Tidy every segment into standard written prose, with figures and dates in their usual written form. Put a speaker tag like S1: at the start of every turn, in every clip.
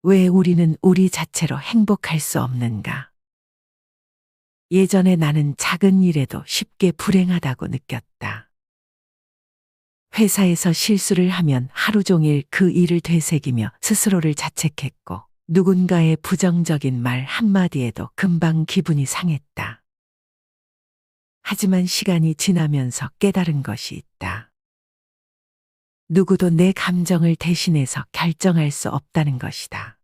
S1: 왜 우리는 우리 자체로 행복할 수 없는가? 예전에 나는 작은 일에도 쉽게 불행하다고 느꼈다. 회사에서 실수를 하면 하루 종일 그 일을 되새기며 스스로를 자책했고, 누군가의 부정적인 말 한마디에도 금방 기분이 상했다. 하지만 시간이 지나면서 깨달은 것이 있다. 누구도 내 감정을 대신해서 결정할 수 없다는 것이다.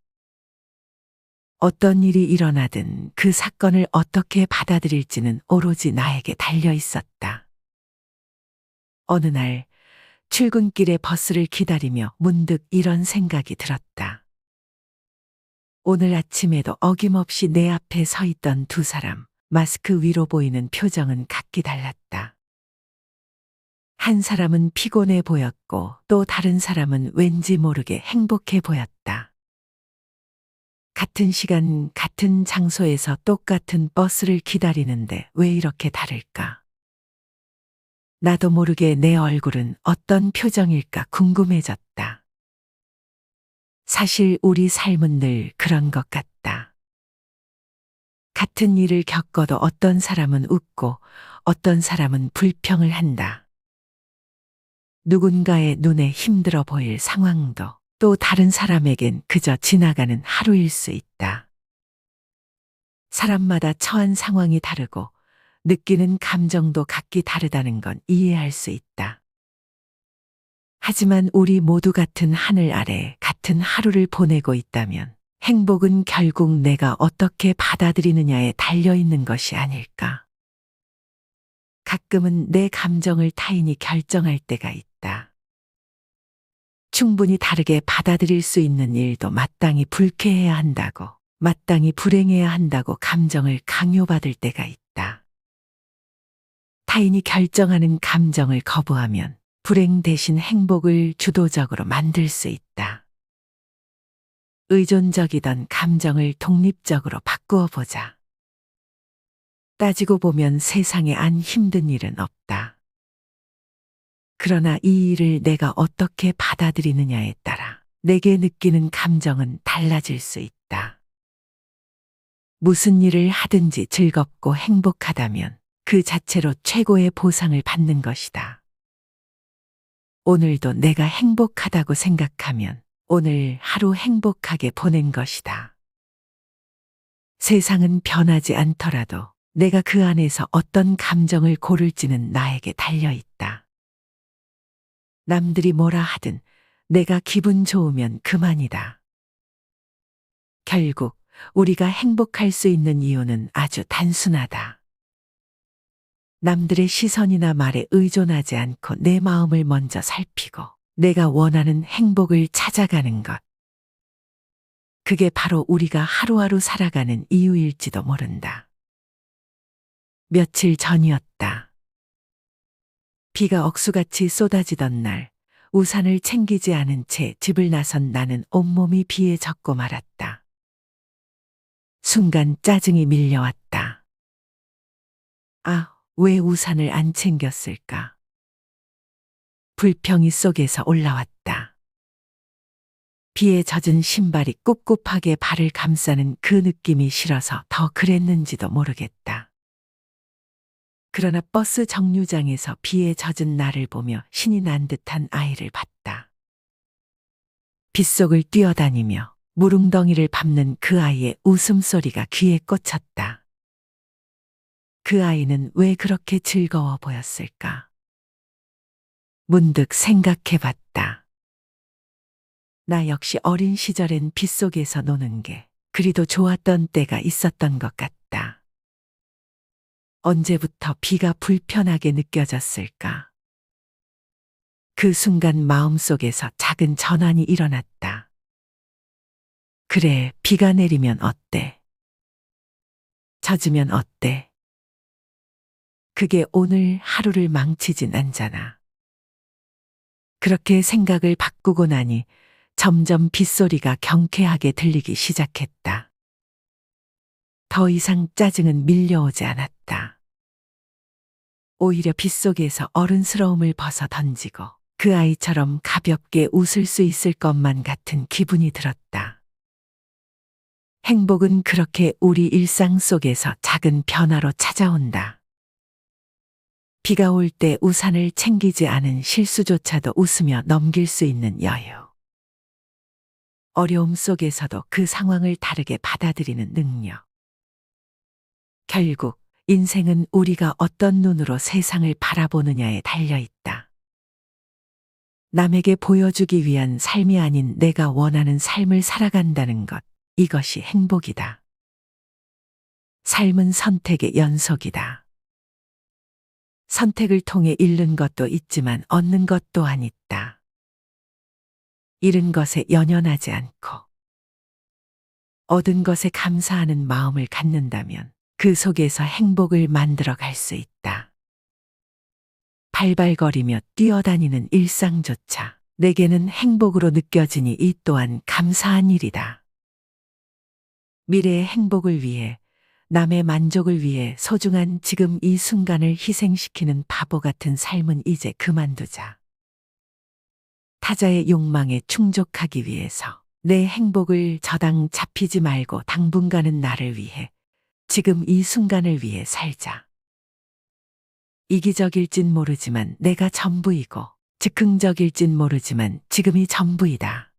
S1: 어떤 일이 일어나든 그 사건을 어떻게 받아들일지는 오로지 나에게 달려 있었다. 어느 날 출근길에 버스를 기다리며 문득 이런 생각이 들었다. 오늘 아침에도 어김없이 내 앞에 서 있던 두 사람, 마스크 위로 보이는 표정은 각기 달랐다. 한 사람은 피곤해 보였고 또 다른 사람은 왠지 모르게 행복해 보였다. 같은 시간, 같은 장소에서 똑같은 버스를 기다리는데 왜 이렇게 다를까? 나도 모르게 내 얼굴은 어떤 표정일까 궁금해졌다. 사실 우리 삶은 늘 그런 것 같다. 같은 일을 겪어도 어떤 사람은 웃고 어떤 사람은 불평을 한다. 누군가의 눈에 힘들어 보일 상황도 또 다른 사람에겐 그저 지나가는 하루일 수 있다. 사람마다 처한 상황이 다르고 느끼는 감정도 각기 다르다는 건 이해할 수 있다. 하지만 우리 모두 같은 하늘 아래 같은 하루를 보내고 있다면 행복은 결국 내가 어떻게 받아들이느냐에 달려 있는 것이 아닐까. 가끔은 내 감정을 타인이 결정할 때가 있다. 충분히 다르게 받아들일 수 있는 일도 마땅히 불쾌해야 한다고, 마땅히 불행해야 한다고 감정을 강요받을 때가 있다. 타인이 결정하는 감정을 거부하면 불행 대신 행복을 주도적으로 만들 수 있다. 의존적이던 감정을 독립적으로 바꾸어 보자. 따지고 보면 세상에 안 힘든 일은 없다. 그러나 이 일을 내가 어떻게 받아들이느냐에 따라 내게 느끼는 감정은 달라질 수 있다. 무슨 일을 하든지 즐겁고 행복하다면 그 자체로 최고의 보상을 받는 것이다. 오늘도 내가 행복하다고 생각하면 오늘 하루 행복하게 보낸 것이다. 세상은 변하지 않더라도 내가 그 안에서 어떤 감정을 고를지는 나에게 달려 있다. 남들이 뭐라 하든 내가 기분 좋으면 그만이다. 결국 우리가 행복할 수 있는 이유는 아주 단순하다. 남들의 시선이나 말에 의존하지 않고 내 마음을 먼저 살피고 내가 원하는 행복을 찾아가는 것. 그게 바로 우리가 하루하루 살아가는 이유일지도 모른다. 며칠 전이었다. 비가 억수같이 쏟아지던 날, 우산을 챙기지 않은 채 집을 나선 나는 온몸이 비에 젖고 말았다. 순간 짜증이 밀려왔다. 왜 우산을 안 챙겼을까? 불평이 속에서 올라왔다. 비에 젖은 신발이 꿉꿉하게 발을 감싸는 그 느낌이 싫어서 더 그랬는지도 모르겠다. 그러나 버스 정류장에서 비에 젖은 나를 보며 신이 난 듯한 아이를 봤다. 빗속을 뛰어다니며 무릉덩이를 밟는 그 아이의 웃음소리가 귀에 꽂혔다. 그 아이는 왜 그렇게 즐거워 보였을까? 문득 생각해 봤다. 나 역시 어린 시절엔 빗속에서 노는 게 그리도 좋았던 때가 있었던 것 같다. 언제부터 비가 불편하게 느껴졌을까? 그 순간 마음속에서 작은 전환이 일어났다. 그래, 비가 내리면 어때? 젖으면 어때? 그게 오늘 하루를 망치진 않잖아. 그렇게 생각을 바꾸고 나니 점점 빗소리가 경쾌하게 들리기 시작했다. 더 이상 짜증은 밀려오지 않았다. 오히려 빗속에서 어른스러움을 벗어 던지고 그 아이처럼 가볍게 웃을 수 있을 것만 같은 기분이 들었다. 행복은 그렇게 우리 일상 속에서 작은 변화로 찾아온다. 비가 올 때 우산을 챙기지 않은 실수조차도 웃으며 넘길 수 있는 여유. 어려움 속에서도 그 상황을 다르게 받아들이는 능력. 결국 인생은 우리가 어떤 눈으로 세상을 바라보느냐에 달려 있다. 남에게 보여주기 위한 삶이 아닌 내가 원하는 삶을 살아간다는 것, 이것이 행복이다. 삶은 선택의 연속이다. 선택을 통해 잃는 것도 있지만 얻는 것 또한 있다. 잃은 것에 연연하지 않고 얻은 것에 감사하는 마음을 갖는다면 그 속에서 행복을 만들어 갈 수 있다. 발발거리며 뛰어다니는 일상조차 내게는 행복으로 느껴지니 이 또한 감사한 일이다. 미래의 행복을 위해, 남의 만족을 위해 소중한 지금 이 순간을 희생시키는 바보 같은 삶은 이제 그만두자. 타자의 욕망에 충족하기 위해서 내 행복을 저당 잡히지 말고 당분간은 나를 위해, 지금 이 순간을 위해 살자. 이기적일진 모르지만 내가 전부이고 즉흥적일진 모르지만 지금이 전부이다.